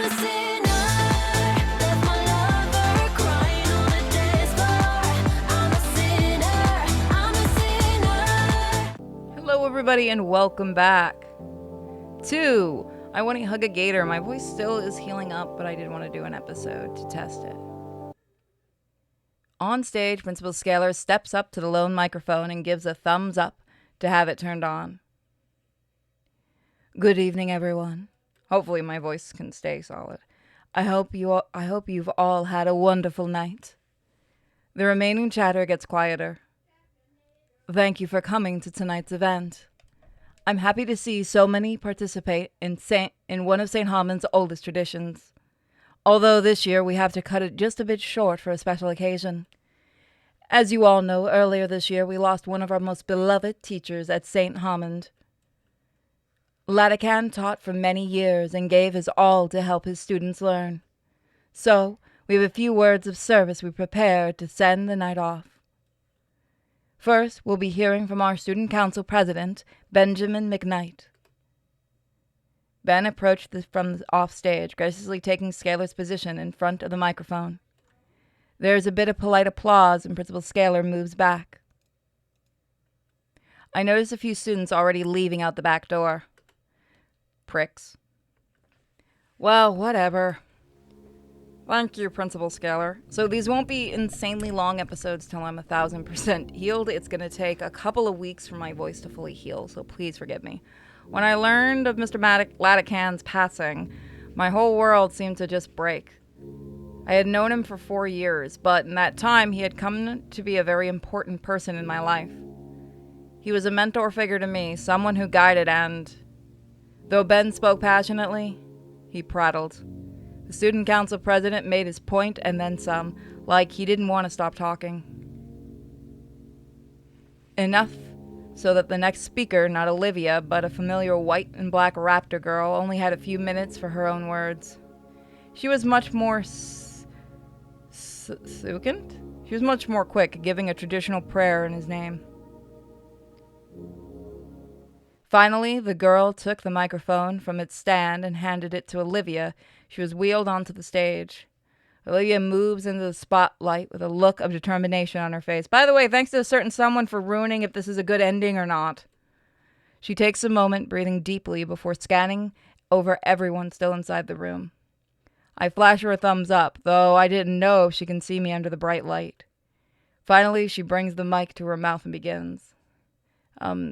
a sinner, left my lover crying on the dance floor. I'm a sinner, I'm a sinner. Hello, everybody, and welcome back to I Want to Hug a Gator. My voice still is healing up, but I did want to do an episode to test it. On stage, Principal Scalar steps up to the lone microphone and gives a thumbs up to have it turned on. Good evening, everyone. Hopefully my voice can stay solid. I hope you've all had a wonderful night. The remaining chatter gets quieter. Thank you for coming to tonight's event. I'm happy to see so many participate in one of St. Holman's oldest traditions. Although this year we have to cut it just a bit short for a special occasion. As you all know, earlier this year we lost one of our most beloved teachers at St. Holman. Latican taught for many years and gave his all to help his students learn. So, we have a few words of service we prepared to send the night off. First, we'll be hearing from our Student Council President, Benjamin McKnight. Ben approached from the offstage, graciously taking Scalar's position in front of the microphone. There is a bit of polite applause, and Principal Scalar moves back. I notice a few students already leaving out the back door. Pricks. Well, whatever. Thank you, Principal Scalar. So these won't be insanely long episodes till I'm 1,000% healed. It's going to take a couple of weeks for my voice to fully heal, so please forgive me. When I learned of Mr. Latican's passing, my whole world seemed to just break. I had known him for 4 years, but in that time he had come to be a very important person in my life. He was a mentor figure to me, someone who guided and, though Ben spoke passionately, he prattled. The student council president made his point and then some, like he didn't want to stop talking. Enough so that the next speaker, not Olivia, but a familiar white and black raptor girl, only had a few minutes for her own words. She was much more succinct? She was much more quick, giving a traditional prayer in his name. Finally, the girl took the microphone from its stand and handed it to Olivia. She was wheeled onto the stage. Olivia moves into the spotlight with a look of determination on her face. By the way, thanks to a certain someone for ruining if this is a good ending or not. She takes a moment, breathing deeply before scanning over everyone still inside the room. I flash her a thumbs up, though I didn't know if she can see me under the bright light. Finally, she brings the mic to her mouth and begins.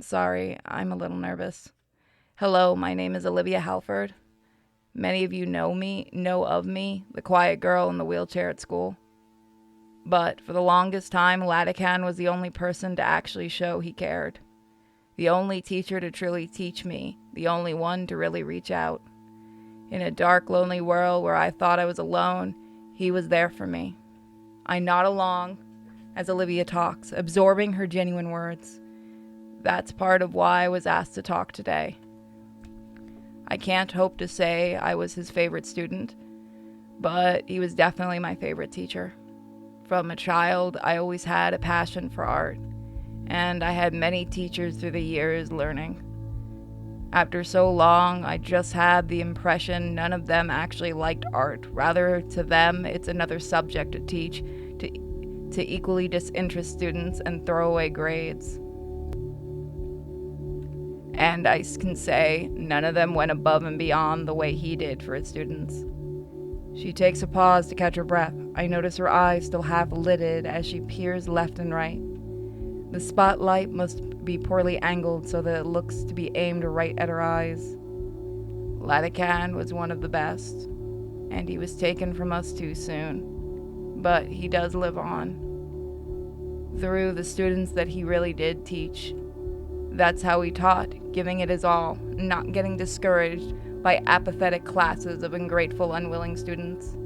Sorry, I'm a little nervous. Hello, my name is Olivia Halford. Many of you know of me, the quiet girl in the wheelchair at school. But for the longest time, Latican was the only person to actually show he cared. The only teacher to truly teach me, the only one to really reach out. In a dark, lonely world where I thought I was alone, he was there for me. I nod along as Olivia talks, absorbing her genuine words. That's part of why I was asked to talk today. I can't hope to say I was his favorite student, but he was definitely my favorite teacher. From a child, I always had a passion for art, and I had many teachers through the years learning. After so long, I just had the impression none of them actually liked art. Rather, to them, it's another subject to teach, to equally disinterest students and throw away grades. And I can say none of them went above and beyond the way he did for his students. She takes a pause to catch her breath. I notice her eyes still half lidded as she peers left and right. The spotlight must be poorly angled so that it looks to be aimed right at her eyes. Latican was one of the best, and he was taken from us too soon. But he does live on. Through the students that he really did teach. That's how he taught, giving it his all, not getting discouraged by apathetic classes of ungrateful, unwilling students.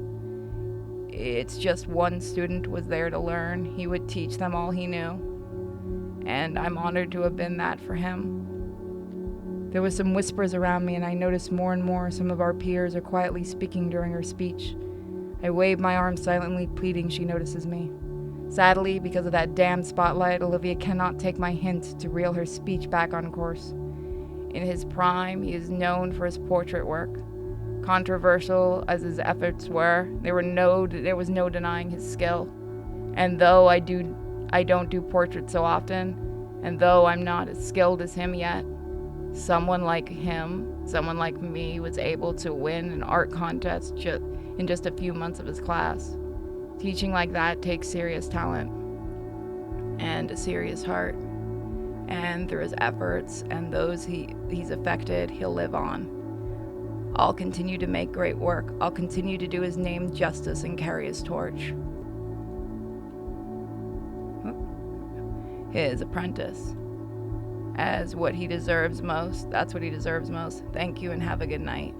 It's just one student was there to learn. He would teach them all he knew. And I'm honored to have been that for him. There was some whispers around me, and I noticed more and more some of our peers are quietly speaking during her speech. I wave my arm silently, pleading she notices me. Sadly, because of that damn spotlight, Olivia cannot take my hint to reel her speech back on course. In his prime, he is known for his portrait work. Controversial as his efforts were, there was no denying his skill. And though I don't do portraits so often, and though I'm not as skilled as him yet, someone like him, someone like me, was able to win an art contest in just a few months of his class. Teaching like that takes serious talent and a serious heart. And through his efforts and those he's affected, he'll live on. I'll continue to make great work. I'll continue to do his name justice and carry his torch. His apprentice. As what he deserves most. That's what he deserves most. Thank you and have a good night.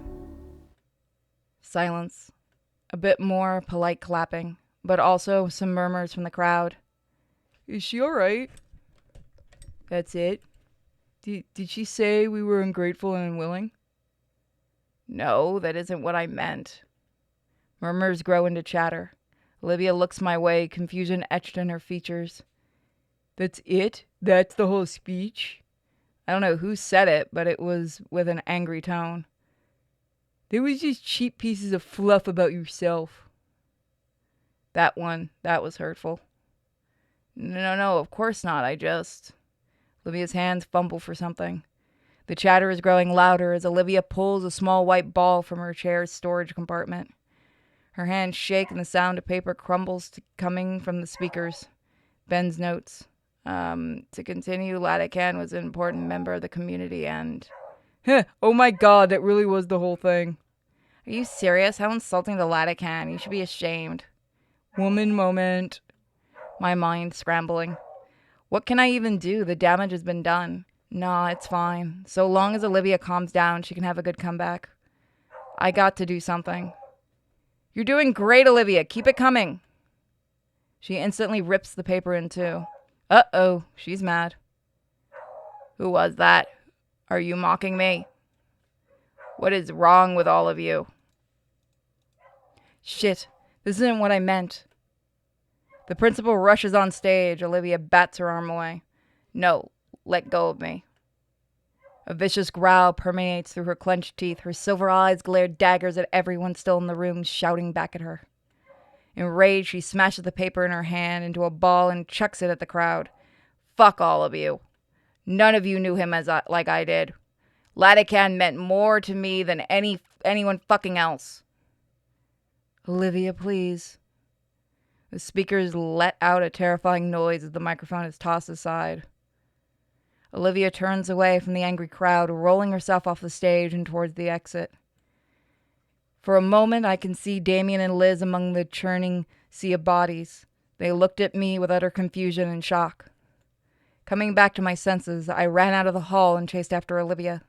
Silence. A bit more polite clapping, but also some murmurs from the crowd. Is she alright? That's it? Did she say we were ungrateful and unwilling? No, that isn't what I meant. Murmurs grow into chatter. Olivia looks my way, confusion etched in her features. That's it? That's the whole speech? I don't know who said it, but it was with an angry tone. There was just cheap pieces of fluff about yourself. That was hurtful. No, of course not. Olivia's hands fumble for something. The chatter is growing louder as Olivia pulls a small white ball from her chair's storage compartment. Her hands shake and the sound of paper crumbles coming from the speakers. Ben's notes. To continue, Latican was an important member of the community and... Oh my god, that really was the whole thing. Are you serious? How insulting to Latican. You should be ashamed. Woman moment. My mind scrambling. What can I even do? The damage has been done. Nah, it's fine. So long as Olivia calms down, she can have a good comeback. I got to do something. You're doing great, Olivia. Keep it coming. She instantly rips the paper in two. Uh-oh, she's mad. Who was that? Are you mocking me? What is wrong with all of you? Shit, this isn't what I meant. The principal rushes on stage. Olivia bats her arm away. No, let go of me. A vicious growl permeates through her clenched teeth. Her silver eyes glare daggers at everyone still in the room, shouting back at her. Enraged, she smashes the paper in her hand into a ball and chucks it at the crowd. Fuck all of you. None of you knew him like I did. Latican meant more to me than anyone fucking else. Olivia, please. The speakers let out a terrifying noise as the microphone is tossed aside. Olivia turns away from the angry crowd, rolling herself off the stage and towards the exit. For a moment, I can see Damien and Liz among the churning sea of bodies. They looked at me with utter confusion and shock. Coming back to my senses, I ran out of the hall and chased after Olivia.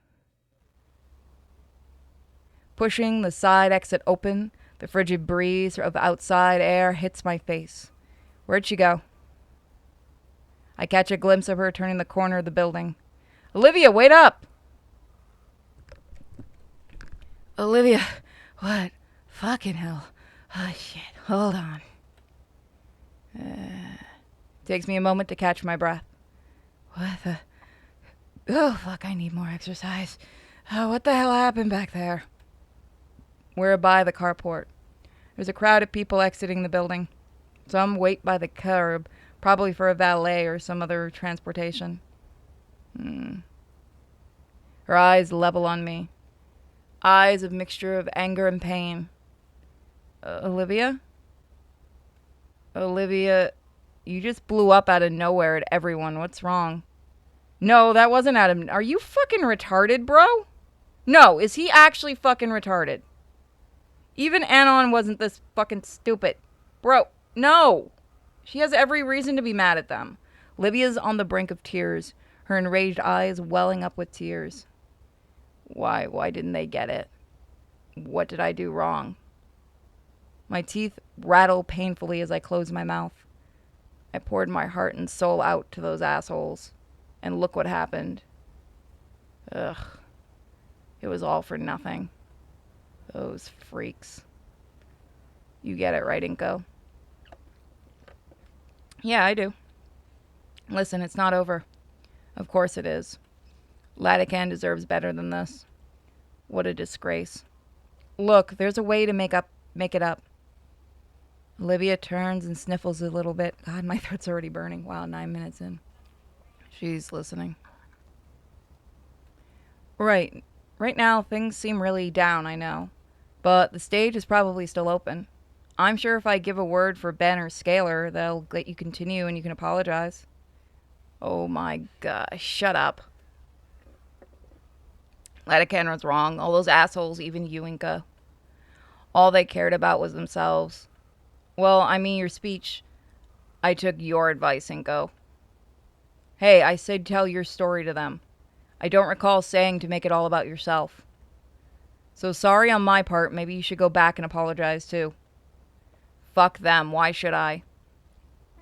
Pushing the side exit open, the frigid breeze of outside air hits my face. Where'd she go? I catch a glimpse of her turning the corner of the building. Olivia, wait up! Olivia, what? Fucking hell. Oh, shit. Hold on. Takes me a moment to catch my breath. What the... Oh, fuck, I need more exercise. What the hell happened back there? We're by the carport. There's a crowd of people exiting the building. Some wait by the curb, probably for a valet or some other transportation. Her eyes level on me. Eyes of mixture of anger and pain. Olivia? Olivia, you just blew up out of nowhere at everyone. What's wrong? No, that wasn't Adam. Are you fucking retarded, bro? No, is he actually fucking retarded? Even Anon wasn't this fucking stupid. Bro, no. She has every reason to be mad at them. Livia's on the brink of tears, her enraged eyes welling up with tears. Why didn't they get it? What did I do wrong? My teeth rattle painfully as I close my mouth. I poured my heart and soul out to those assholes. And look what happened. Ugh. It was all for nothing. Those freaks. You get it, right, Inko? Yeah, I do. Listen, it's not over. Of course it is. Latican deserves better than this. What a disgrace. Look, there's a way to make it up. Olivia turns and sniffles a little bit. God, my throat's already burning. Wow, 9 minutes in. She's listening. Right. Right now, things seem really down, I know. But the stage is probably still open. I'm sure if I give a word for Ben or Scalar, they'll let you continue and you can apologize. Oh my gosh, shut up. Cameron's wrong. All those assholes, even you, Inca. All they cared about was themselves. Well, I mean your speech. I took your advice, Inco. Hey, I said tell your story to them. I don't recall saying to make it all about yourself. So sorry on my part, maybe you should go back and apologize too. Fuck them, why should I?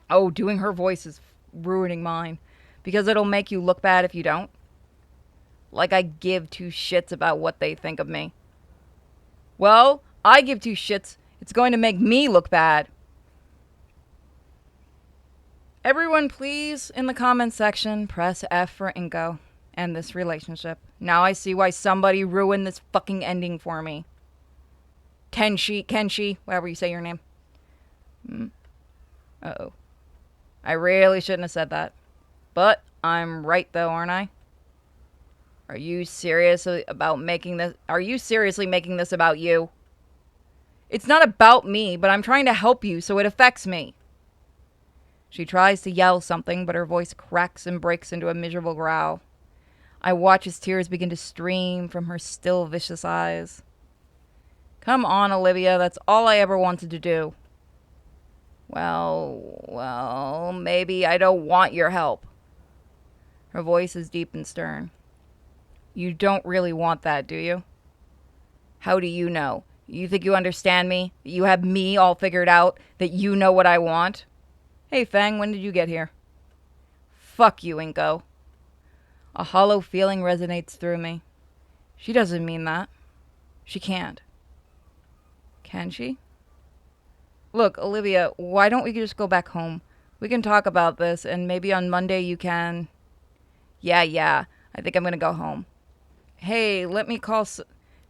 Oh, doing her voice is ruining mine. Because it'll make you look bad if you don't. Like I give two shits about what they think of me. Well, I give two shits. It's going to make me look bad. Everyone, please, in the comments section, press F for Inko and this relationship. Now I see why somebody ruined this fucking ending for me. Kenshi, whatever you say your name. Uh-oh. I really shouldn't have said that. But I'm right though, aren't I? Are you seriously making this about you? It's not about me, but I'm trying to help you so it affects me. She tries to yell something, but her voice cracks and breaks into a miserable growl. I watch as tears begin to stream from her still vicious eyes. Come on, Olivia, that's all I ever wanted to do. Well, maybe I don't want your help. Her voice is deep and stern. You don't really want that, do you? How do you know? You think you understand me? You have me all figured out? That you know what I want? Hey, Fang, when did you get here? Fuck you, Inko. A hollow feeling resonates through me. She doesn't mean that. She can't. Can she? Look, Olivia, why don't we just go back home? We can talk about this, and maybe on Monday you can... Yeah, I think I'm gonna go home. Hey, let me call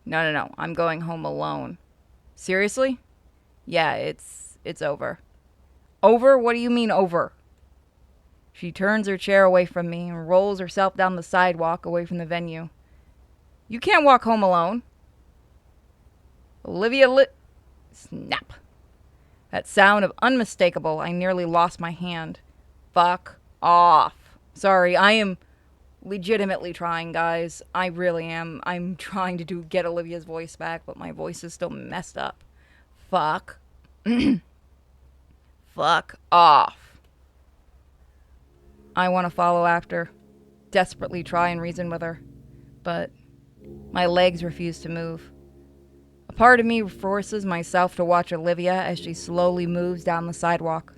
No, I'm going home alone. Seriously? Yeah, it's over. Over? What do you mean over? She turns her chair away from me and rolls herself down the sidewalk away from the venue. You can't walk home alone. Olivia Snap. That sound of unmistakable, I nearly lost my hand. Fuck off. Sorry, I am legitimately trying, guys. I really am. I'm trying to get Olivia's voice back, but my voice is still messed up. Fuck. Fuck off. I want to follow after, desperately try and reason with her, but my legs refuse to move. A part of me forces myself to watch Olivia as she slowly moves down the sidewalk,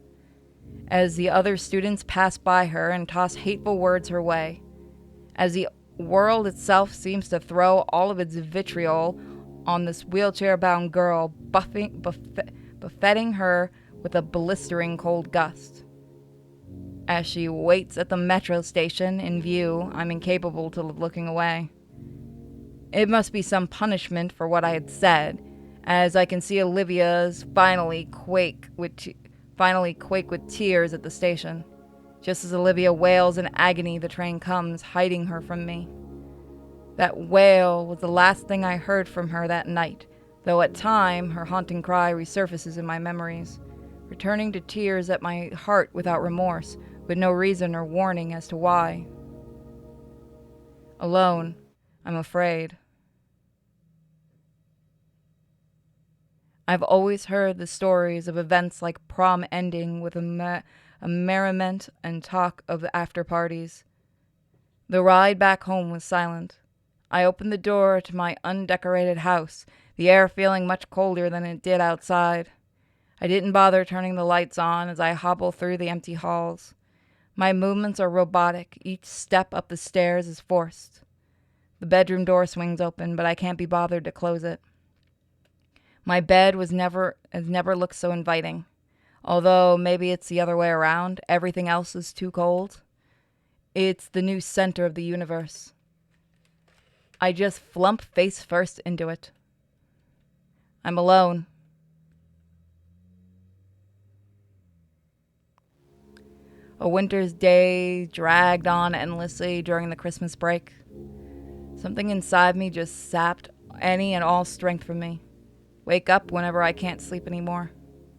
as the other students pass by her and toss hateful words her way, as the world itself seems to throw all of its vitriol on this wheelchair-bound girl, buffeting her with a blistering cold gust. As she waits at the metro station in view, I'm incapable of looking away. It must be some punishment for what I had said, as I can see Olivia's finally quake with tears at the station. Just as Olivia wails in agony, the train comes, hiding her from me. That wail was the last thing I heard from her that night, though at time her haunting cry resurfaces in my memories, returning to tears at my heart without remorse, with no reason or warning as to why. Alone, I'm afraid. I've always heard the stories of events like prom ending with a merriment and talk of after parties. The ride back home was silent. I opened the door to my undecorated house, the air feeling much colder than it did outside. I didn't bother turning the lights on as I hobble through the empty halls. My movements are robotic. Each step up the stairs is forced. The bedroom door swings open, but I can't be bothered to close it. My bed has never looked so inviting. Although maybe it's the other way around. Everything else is too cold. It's the new center of the universe. I just flump face first into it. I'm alone. A winter's day dragged on endlessly during the Christmas break. Something inside me just sapped any and all strength from me. Wake up whenever I can't sleep anymore.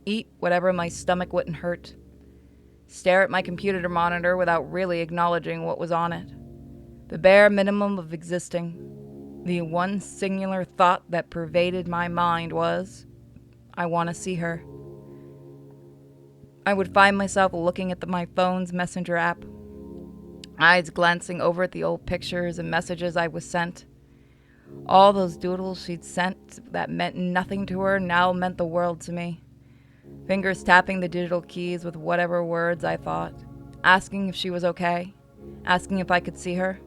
Eat whatever my stomach wouldn't hurt. Stare at my computer monitor without really acknowledging what was on it. The bare minimum of existing. The one singular thought that pervaded my mind was, I want to see her. I would find myself looking at my phone's messenger app, eyes glancing over at the old pictures and messages I was sent. All those doodles she'd sent that meant nothing to her now meant the world to me. Fingers tapping the digital keys with whatever words I thought, asking if she was okay, asking if I could see her,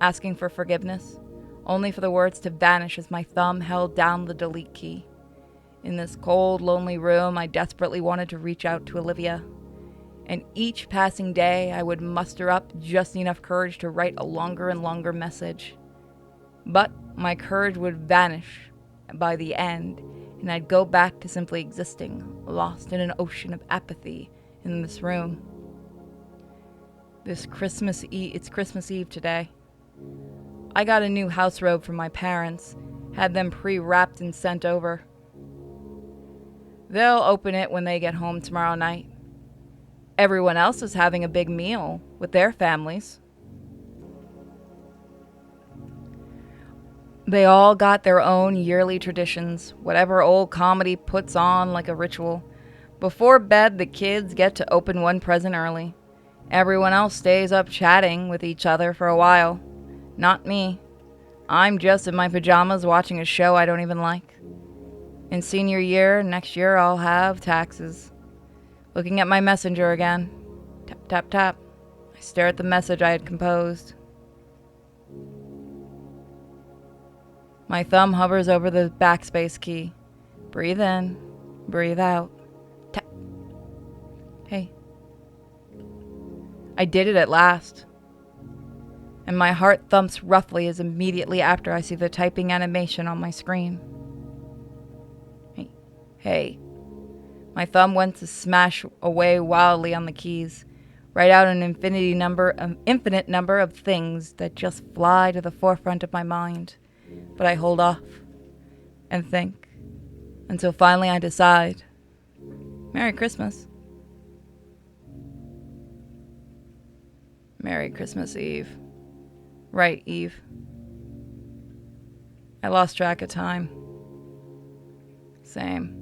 asking for forgiveness, only for the words to vanish as my thumb held down the delete key. In this cold, lonely room, I desperately wanted to reach out to Olivia. And each passing day, I would muster up just enough courage to write a longer and longer message. But my courage would vanish by the end, and I'd go back to simply existing, lost in an ocean of apathy in this room. It's Christmas Eve today. I got a new house robe from my parents, had them pre-wrapped and sent over. They'll open it when they get home tomorrow night. Everyone else is having a big meal with their families. They all got their own yearly traditions, whatever old comedy puts on like a ritual. Before bed, the kids get to open one present early. Everyone else stays up chatting with each other for a while. Not me. I'm just in my pajamas watching a show I don't even like. In senior year, next year, I'll have taxes. Looking at my messenger again. Tap, tap, tap. I stare at the message I had composed. My thumb hovers over the backspace key. Breathe in, breathe out. Tap. Hey. I did it at last. And my heart thumps roughly as immediately after I see the typing animation on my screen. Hey. My thumb went to smash away wildly on the keys, write out an infinite number of things that just fly to the forefront of my mind. But I hold off and think until finally I decide. Merry Christmas. Merry Christmas Eve. Right, Eve. I lost track of time. Same.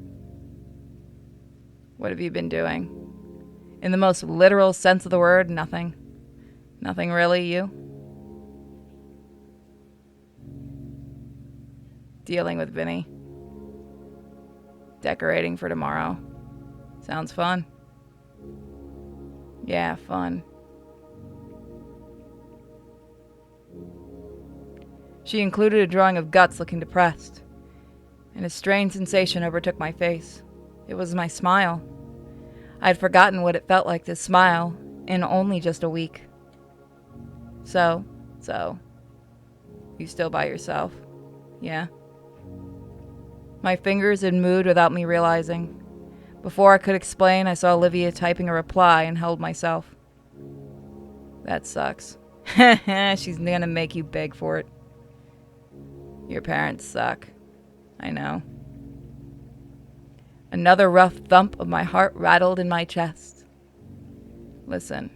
What have you been doing? In the most literal sense of the word, nothing. Nothing really, you? Dealing with Vinny. Decorating for tomorrow. Sounds fun. Yeah, fun. She included a drawing of Guts looking depressed, and a strange sensation overtook my face. It was my smile. I had forgotten what it felt like to smile in only just a week. So, you still by yourself? Yeah? My fingers had moved without me realizing. Before I could explain, I saw Olivia typing a reply and held myself. That sucks. She's gonna make you beg for it. Your parents suck. I know. Another rough thump of my heart rattled in my chest. Listen,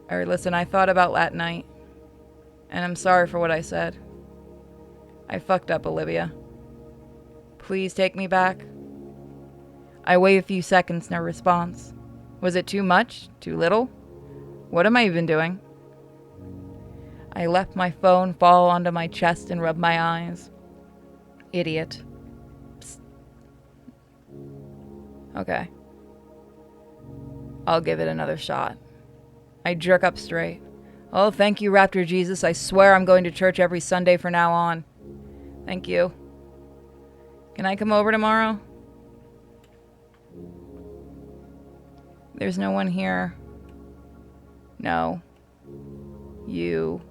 I thought about that night, and I'm sorry for what I said. I fucked up, Olivia. Please take me back. I wait a few seconds, no response. Was it too much? Too little? What am I even doing? I let my phone fall onto my chest and rubbed my eyes. Idiot. Psst. Okay. I'll give it another shot. I jerk up straight. Oh, thank you, Raptor Jesus. I swear I'm going to church every Sunday from now on. Thank you. Can I come over tomorrow? There's no one here. No. You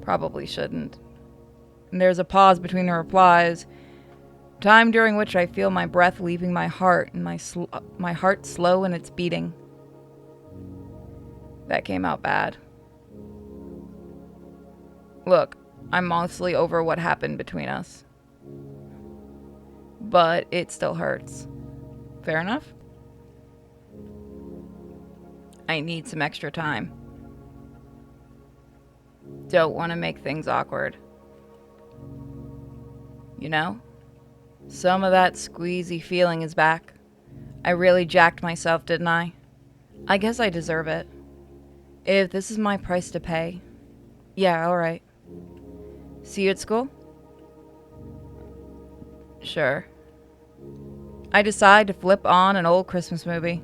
probably shouldn't. and there's a pause between her replies, time during which I feel my breath leaving my heart and my heart slow in its beating. That came out bad. Look, I'm mostly over what happened between us. But it still hurts. Fair enough? I need some extra time. Don't want to make things awkward. You know? Some of that squeezy feeling is back. I really jacked myself, didn't I? I guess I deserve it. If this is my price to pay. Yeah, alright. See you at school? Sure. I decide to flip on an old Christmas movie.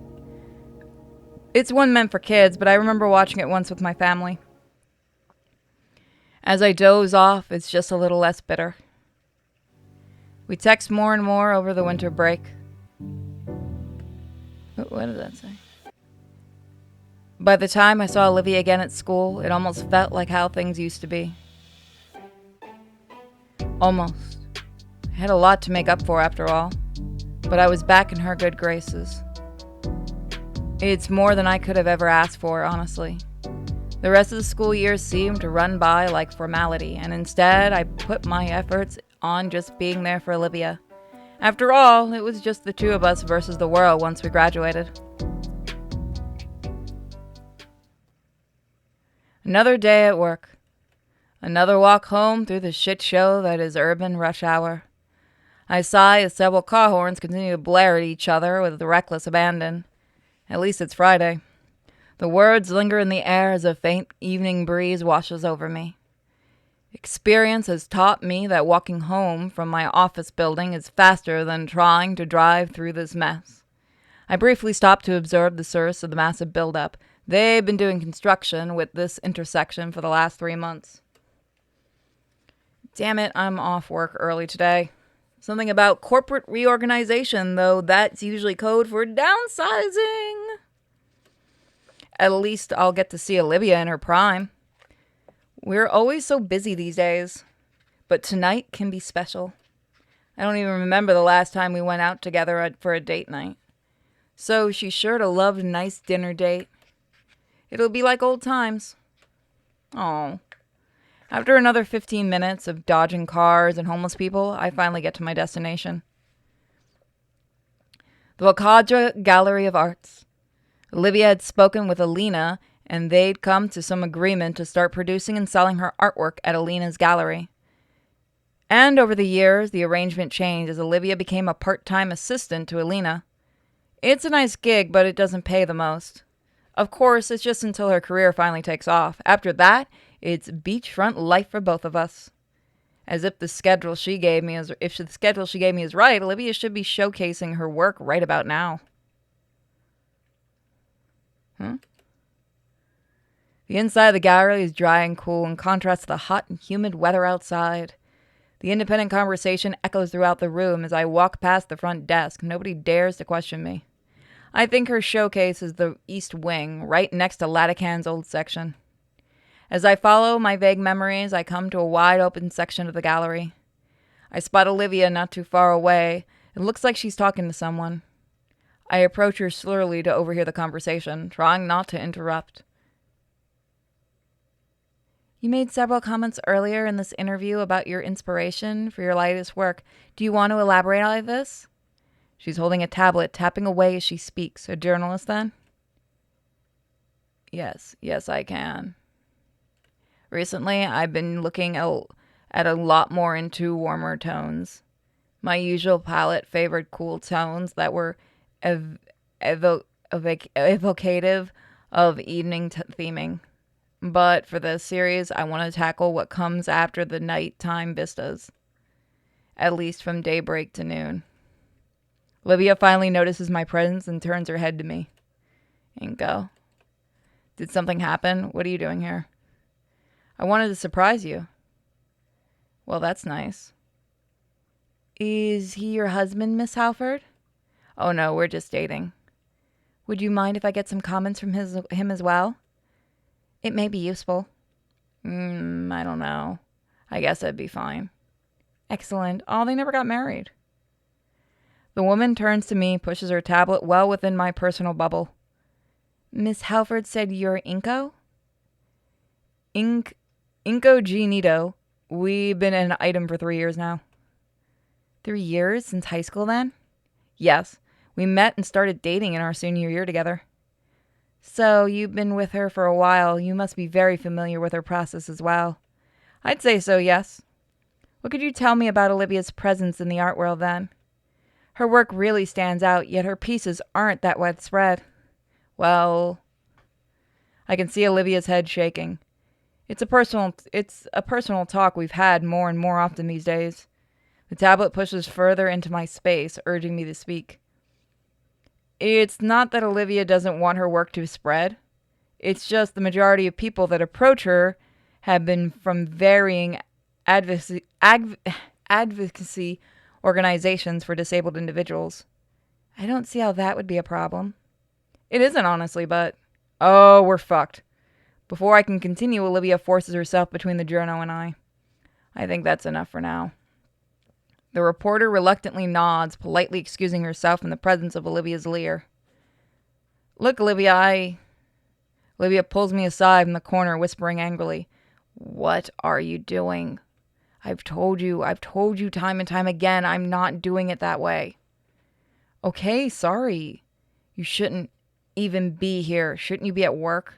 It's one meant for kids, but I remember watching it once with my family. As I doze off, it's just a little less bitter. We text more and more over the winter break. What did that say? By the time I saw Olivia again at school, it almost felt like how things used to be. Almost. I had a lot to make up for after all, but I was back in her good graces. It's more than I could have ever asked for, honestly. The rest of the school year seemed to run by like formality, and instead I put my efforts on just being there for Olivia. After all, it was just the two of us versus the world once we graduated. Another day at work. Another walk home through the shit show that is urban rush hour. I sigh as several car horns continue to blare at each other with reckless abandon. At least it's Friday. The words linger in the air as a faint evening breeze washes over me. Experience has taught me that walking home from my office building is faster than trying to drive through this mess. I briefly stopped to observe the source of the massive buildup. They've been doing construction with this intersection for the last 3 months. Damn it, I'm off work early today. Something about corporate reorganization, though that's usually code for downsizing. At least I'll get to see Olivia in her prime. We're always so busy these days, but tonight can be special. I don't even remember the last time we went out together for a date night. So she's sure to love a nice dinner date. It'll be like old times. Oh. After another 15 minutes of dodging cars and homeless people, I finally get to my destination. The Wakadra Gallery of Arts. Olivia had spoken with Alina, and they'd come to some agreement to start producing and selling her artwork at Alina's gallery. And over the years, the arrangement changed as Olivia became a part-time assistant to Alina. It's a nice gig, but it doesn't pay the most. Of course, it's just until her career finally takes off. After that, it's beachfront life for both of us. As if the schedule she gave me is right, Olivia should be showcasing her work right about now. The inside of the gallery is dry and cool in contrast to the hot and humid weather outside. The independent conversation echoes throughout the room as I walk past the front desk. Nobody dares to question me. I think her showcase is the east wing, right next to Latican's old section. As I follow my vague memories, I come to a wide open section of the gallery. I spot Olivia not too far away. It looks like she's talking to someone. I approach her slowly to overhear the conversation, trying not to interrupt. You made several comments earlier in this interview about your inspiration for your latest work. Do you want to elaborate on this? She's holding a tablet, tapping away as she speaks. A journalist, then? Yes, I can. Recently, I've been looking at a lot more into warmer tones. My usual palette favored cool tones that were evocative of evening theming. But for this series, I want to tackle what comes after the nighttime vistas. At least from daybreak to noon. Olivia finally notices my presence and turns her head to me. Inko. Did something happen? What are you doing here? I wanted to surprise you. Well, that's nice. Is he your husband, Miss Halford? Oh no, we're just dating. Would you mind if I get some comments from him as well? It may be useful. I don't know. I guess that'd be fine. Excellent. Oh, they never got married. The woman turns to me, pushes her tablet well within my personal bubble. Miss Halford said you're Inco? Incognito. We've been an item for 3 years now. 3 years? Since high school then? Yes. We met and started dating in our senior year together. So you've been with her for a while. You must be very familiar with her process as well. I'd say so, yes. What could you tell me about Olivia's presence in the art world then? Her work really stands out, yet her pieces aren't that widespread. Well, I can see Olivia's head shaking. It's a personal talk we've had more and more often these days. The tablet pushes further into my space, urging me to speak. It's not that Olivia doesn't want her work to spread. It's just the majority of people that approach her have been from varying advocacy organizations for disabled individuals. I don't see how that would be a problem. It isn't, honestly, but... Oh, we're fucked. Before I can continue, Olivia forces herself between the journo and I. I think that's enough for now. The reporter reluctantly nods, politely excusing herself in the presence of Olivia's leer. Look, Olivia, Olivia pulls me aside from the corner, whispering angrily. What are you doing? I've told you time and time again, I'm not doing it that way. Okay, sorry. You shouldn't even be here. Shouldn't you be at work?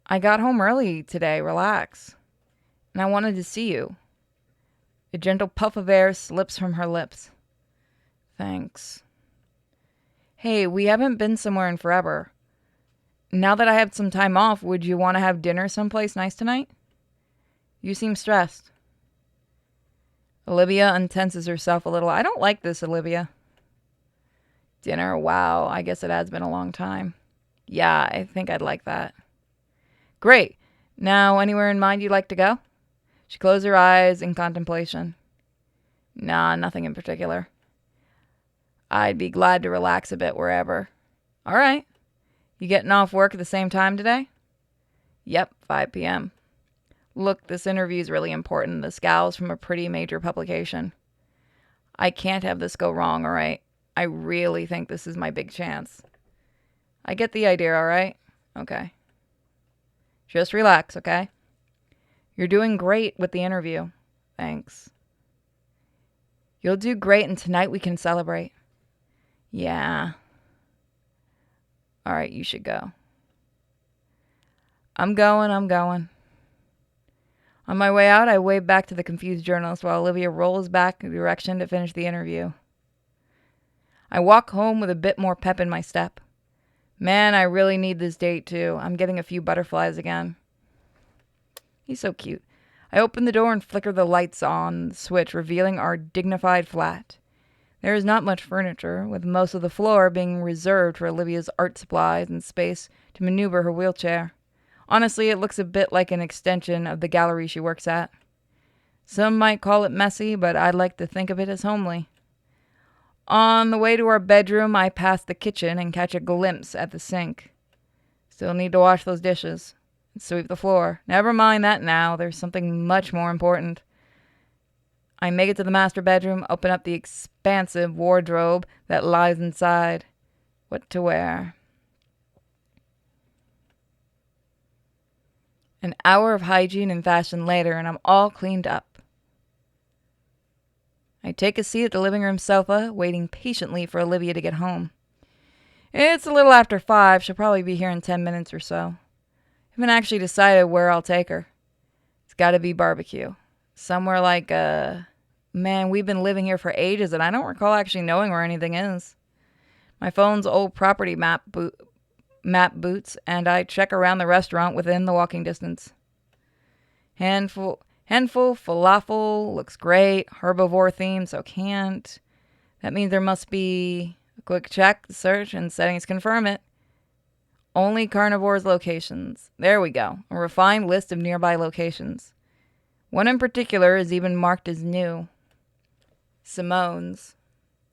I got home early today, relax. And I wanted to see you. A gentle puff of air slips from her lips. Thanks. Hey, we haven't been somewhere in forever. Now that I have some time off, would you want to have dinner someplace nice tonight? You seem stressed. Olivia untenses herself a little. I don't like this, Olivia. Dinner, wow, I guess it has been a long time. Yeah, I think I'd like that. Great. Now, anywhere in mind you'd like to go? She closed her eyes in contemplation. Nah, nothing in particular. I'd be glad to relax a bit wherever. All right. You getting off work at the same time today? Yep, 5 p.m. Look, this interview's really important. This gal's from a pretty major publication. I can't have this go wrong, all right? I really think this is my big chance. I get the idea, all right? Okay. Just relax, okay? You're doing great with the interview. Thanks. You'll do great, and tonight we can celebrate. Yeah. All right, you should go. I'm going. On my way out, I wave back to the confused journalist while Olivia rolls back in the direction to finish the interview. I walk home with a bit more pep in my step. Man, I really need this date, too. I'm getting a few butterflies again. He's so cute. I open the door and flicker the lights on the switch, revealing our dignified flat. There is not much furniture, with most of the floor being reserved for Olivia's art supplies and space to maneuver her wheelchair. Honestly, it looks a bit like an extension of the gallery she works at. Some might call it messy, but I'd like to think of it as homely. On the way to our bedroom, I pass the kitchen and catch a glimpse at the sink. Still need to wash those dishes and sweep the floor. Never mind that now. There's something much more important. I make it to the master bedroom, open up the expansive wardrobe that lies inside. What to wear? An hour of hygiene and fashion later, and I'm all cleaned up. I take a seat at the living room sofa, waiting patiently for Olivia to get home. It's a little after 5. She'll probably be here in 10 minutes or so. I haven't actually decided where I'll take her. It's got to be barbecue. Somewhere like, man, we've been living here for ages, and I don't recall actually knowing where anything is. My phone's old property map boots, and I check around the restaurant within the walking distance. Handful falafel looks great. Herbivore theme, so can't. That means there must be a quick check, search, and settings confirm it. Only carnivores locations. There we go. A refined list of nearby locations. One in particular is even marked as new. Simone's.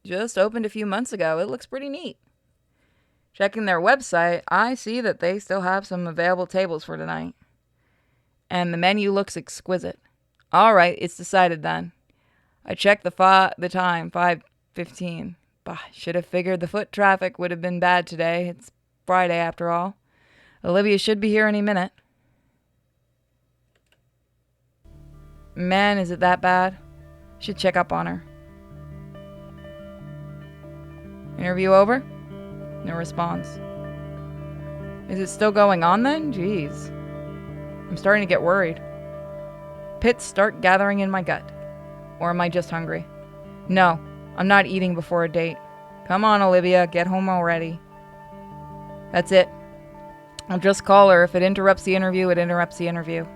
Just opened a few months ago. It looks pretty neat. Checking their website, I see that they still have some available tables for tonight. And the menu looks exquisite. All right, it's decided then. I checked the time, 5:15. Bah, should have figured the foot traffic would have been bad today. It's Friday after all. Olivia should be here any minute. Man, is it that bad? Should check up on her. Interview over? No response. Is it still going on then? Jeez. I'm starting to get worried. Pits start gathering in my gut. Or am I just hungry? No, I'm not eating before a date. Come on, Olivia, get home already. That's it. I'll just call her. If it interrupts the interview, it interrupts the interview.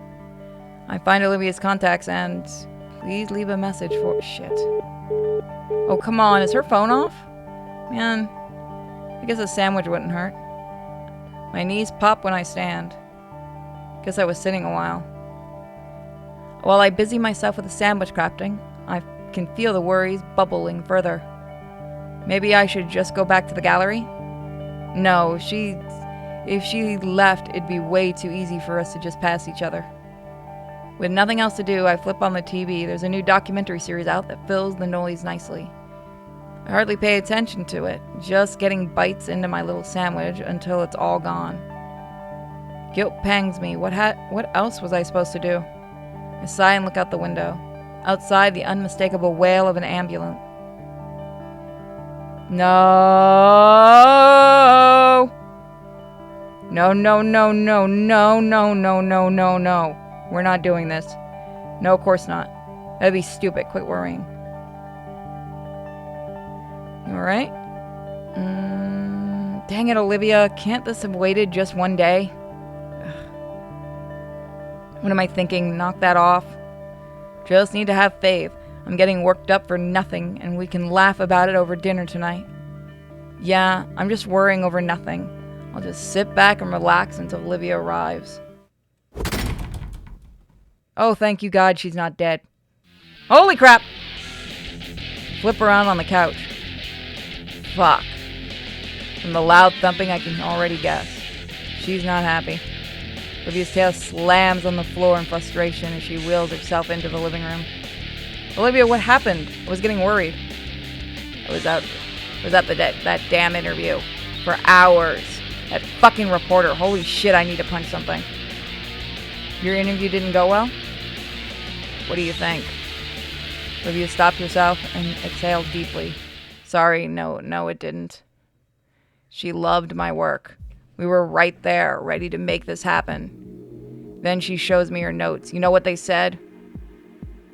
I find Olivia's contacts and please leave a message for... Shit. Oh, come on. Is her phone off? Man, I guess a sandwich wouldn't hurt. My knees pop when I stand. Guess I was sitting a while. While I busy myself with the sandwich crafting, I can feel the worries bubbling further. Maybe I should just go back to the gallery? No, if she left, it'd be way too easy for us to just pass each other. With nothing else to do, I flip on the TV. There's a new documentary series out that fills the noise nicely. I hardly pay attention to it, just getting bites into my little sandwich until it's all gone. Guilt pangs me. What else was I supposed to do? I sigh and look out the window. Outside, the unmistakable wail of an ambulance. No! No, no, no, no, no, no, no, no, no, no. We're not doing this. No, of course not. That'd be stupid. Quit worrying. You alright? Dang it, Olivia. Can't this have waited just one day? Ugh. What am I thinking? Knock that off. Just need to have faith. I'm getting worked up for nothing, and we can laugh about it over dinner tonight. Yeah, I'm just worrying over nothing. I'll just sit back and relax until Olivia arrives. Oh, thank you God she's not dead. Holy crap! Flip around on the couch. Fuck. From the loud thumping, I can already guess. She's not happy. Olivia's tail slams on the floor in frustration as she wheels herself into the living room. Olivia, what happened? I was getting worried. I was at that damn interview for hours. That fucking reporter. Holy shit, I need to punch something. Your interview didn't go well? What do you think? Olivia stopped herself and exhaled deeply. Sorry, no, it didn't. She loved my work. We were right there, ready to make this happen. Then she shows me her notes. You know what they said?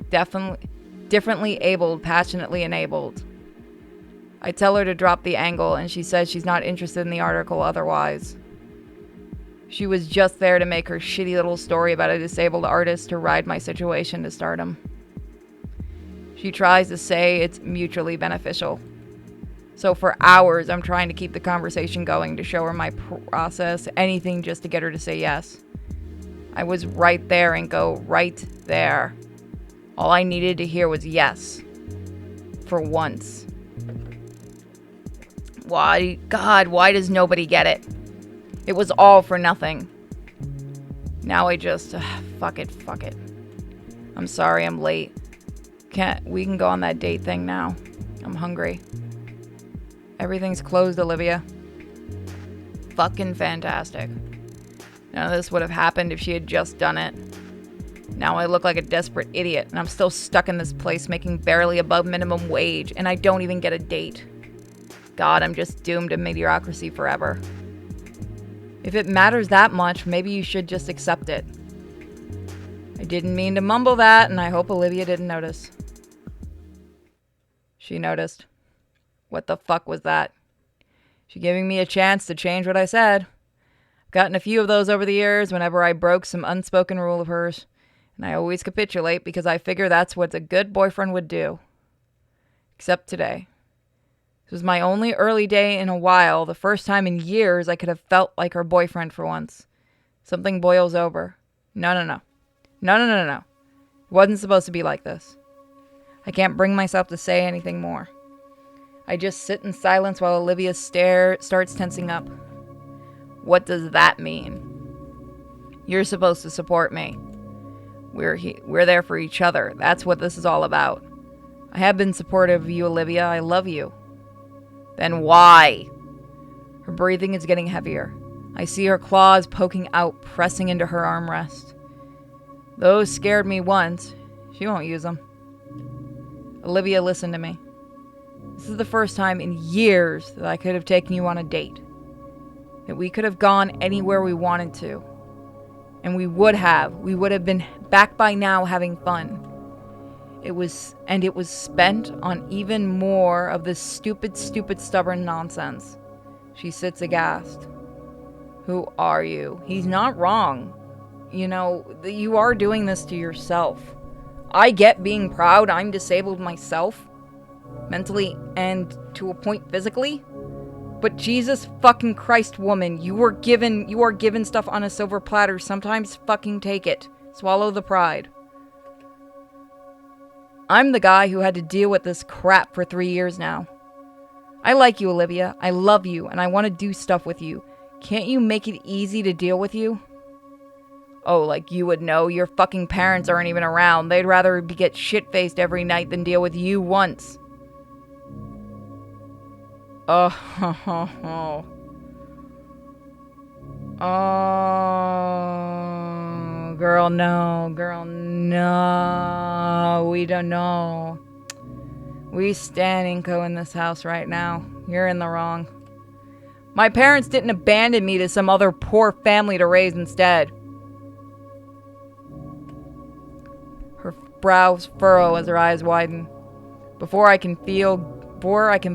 Differently abled, passionately enabled. I tell her to drop the angle, and she says she's not interested in the article otherwise. She was just there to make her shitty little story about a disabled artist to ride my situation to stardom. She tries to say it's mutually beneficial. So for hours, I'm trying to keep the conversation going to show her my process, anything just to get her to say yes. I was right there and go right there. All I needed to hear was yes. For once. Why does nobody get it? It was all for nothing. Now I just, fuck it. I'm sorry I'm late. We can go on that date thing now. I'm hungry. Everything's closed, Olivia. Fucking fantastic. None of this would have happened if she had just done it. Now I look like a desperate idiot, and I'm still stuck in this place making barely above minimum wage, and I don't even get a date. God, I'm just doomed to mediocrity forever. If it matters that much, maybe you should just accept it. I didn't mean to mumble that, and I hope Olivia didn't notice. She noticed. What the fuck was that? She giving me a chance to change what I said. I've gotten a few of those over the years whenever I broke some unspoken rule of hers, and I always capitulate because I figure that's what a good boyfriend would do. Except today. This was my only early day in a while, the first time in years I could have felt like her boyfriend for once. Something boils over. No. It wasn't supposed to be like this. I can't bring myself to say anything more. I just sit in silence while Olivia's stare starts tensing up. What does that mean? You're supposed to support me. We're there for each other. That's what this is all about. I have been supportive of you, Olivia. I love you. Then why? Her breathing is getting heavier. I see her claws poking out, pressing into her armrest. Those scared me once. She won't use them. Olivia, listen to me. This is the first time in years that I could have taken you on a date. That we could have gone anywhere we wanted to. And we would have. We would have been back by now having fun. It was spent on even more of this stupid, stubborn nonsense. She sits aghast. Who are you? He's not wrong. You know, you are doing this to yourself. I get being proud. I'm disabled myself. Mentally and to a point physically. But Jesus fucking Christ, woman, you are given stuff on a silver platter. Sometimes fucking take it. Swallow the pride. I'm the guy who had to deal with this crap for 3 years now. I like you, Olivia. I love you, and I want to do stuff with you. Can't you make it easy to deal with you? Oh, like you would know. Your fucking parents aren't even around. They'd rather get shit-faced every night than deal with you once. Oh, oh, girl, no, we don't know. We stand Inco in this house right now. You're in the wrong. My parents didn't abandon me to some other poor family to raise instead. Her brows furrow as her eyes widen. Before I can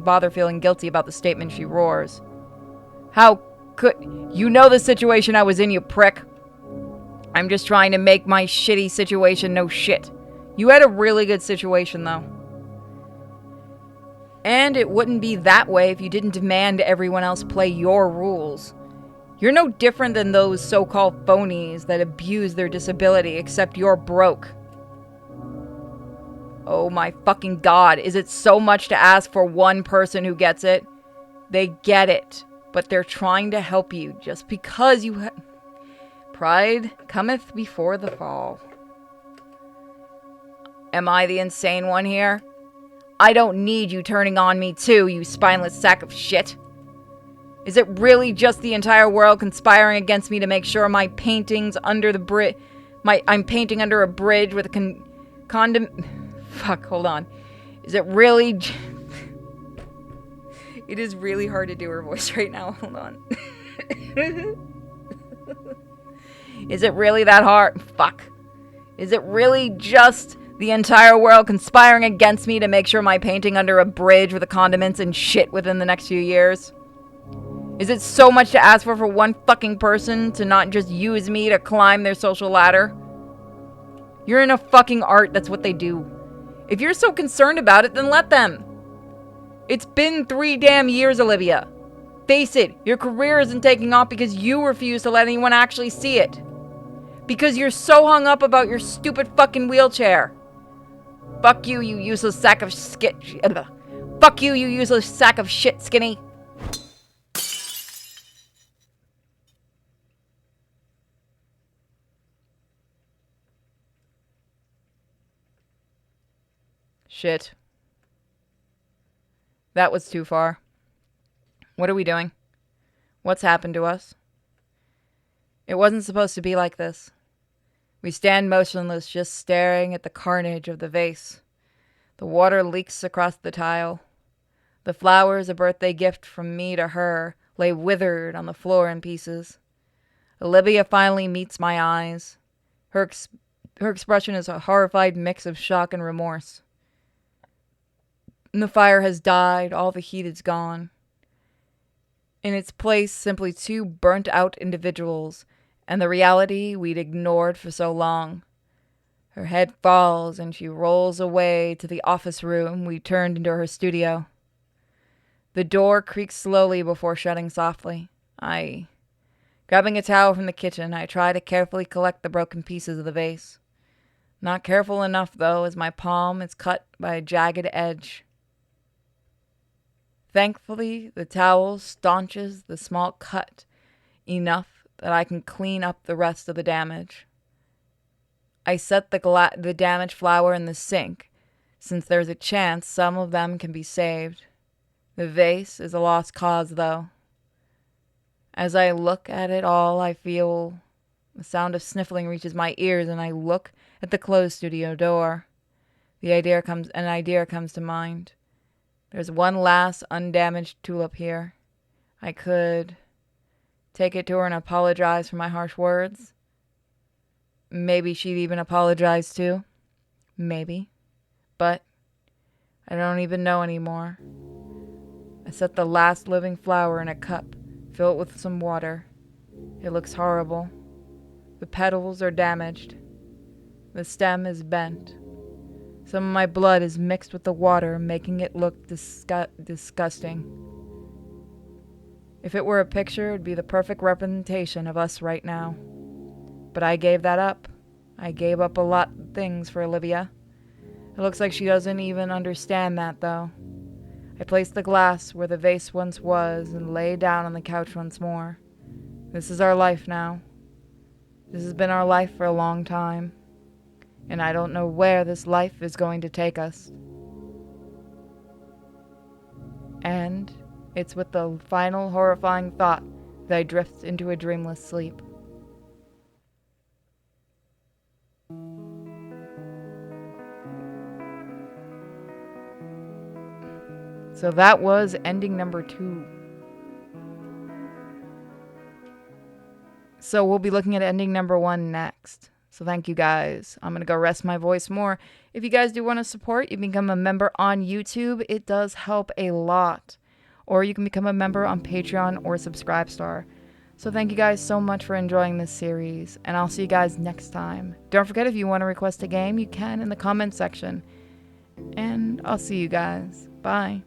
bother feeling guilty about the statement, she roars. How could... You know the situation I was in, you prick. I'm just trying to make my shitty situation no shit. You had a really good situation, though. And it wouldn't be that way if you didn't demand everyone else play your rules. You're no different than those so-called phonies that abuse their disability, except you're broke. Oh my fucking god, is it so much to ask for one person who gets it? They get it, but they're trying to help you just because you Pride cometh before the fall. Am I the insane one here? I don't need you turning on me too, you spineless sack of shit. Is it really just the entire world conspiring against me to make sure my paintings under the bridge... I'm painting under a bridge with a Fuck, hold on. Is it really... It is really hard to do her voice right now. Hold on. Is it really that hard? Fuck. Is it really just the entire world conspiring against me to make sure my painting under a bridge with the condiments and shit within the next few years? Is it so much to ask for one fucking person to not just use me to climb their social ladder? You're in a fucking art, that's what they do. If you're so concerned about it, then let them. It's been 3 damn years, Olivia. Face it, your career isn't taking off because you refuse to let anyone actually see it. Because you're so hung up about your stupid fucking wheelchair. Fuck you, you useless sack of skit. Fuck you, you useless sack of shit, Skinny. Shit. That was too far. What are we doing? What's happened to us? It wasn't supposed to be like this. We stand motionless, just staring at the carnage of the vase. The water leaks across the tile. The flowers, a birthday gift from me to her, lay withered on the floor in pieces. Olivia finally meets my eyes. Her expression is a horrified mix of shock and remorse. The fire has died, all the heat is gone. In its place, simply 2 burnt-out individuals, and the reality we'd ignored for so long. Her head falls, and she rolls away to the office room we turned into her studio. The door creaks slowly before shutting softly. Grabbing a towel from the kitchen, I try to carefully collect the broken pieces of the vase. Not careful enough, though, as my palm is cut by a jagged edge. Thankfully, the towel staunches the small cut enough that I can clean up the rest of the damage. I set the damaged flower in the sink, since there's a chance some of them can be saved. The vase is a lost cause, though. As I look at it all, I feel the sound of sniffling reaches my ears, and I look at the closed studio door. An idea comes to mind. There's one last undamaged tulip here. I could take it to her and apologize for my harsh words. Maybe she'd even apologize too. Maybe. But I don't even know anymore. I set the last living flower in a cup, fill it with some water. It looks horrible. The petals are damaged. The stem is bent. Some of my blood is mixed with the water, making it look disgusting. If it were a picture, it'd be the perfect representation of us right now. But I gave that up. I gave up a lot of things for Olivia. It looks like she doesn't even understand that, though. I placed the glass where the vase once was and lay down on the couch once more. This is our life now. This has been our life for a long time. And I don't know where this life is going to take us. And it's with the final horrifying thought that I drift into a dreamless sleep. So that was ending number 2. So we'll be looking at ending number 1 next. So thank you guys. I'm going to go rest my voice more. If you guys do want to support, you can become a member on YouTube. It does help a lot. Or you can become a member on Patreon or Subscribestar. So thank you guys so much for enjoying this series. And I'll see you guys next time. Don't forget, if you want to request a game, you can in the comment section. And I'll see you guys. Bye.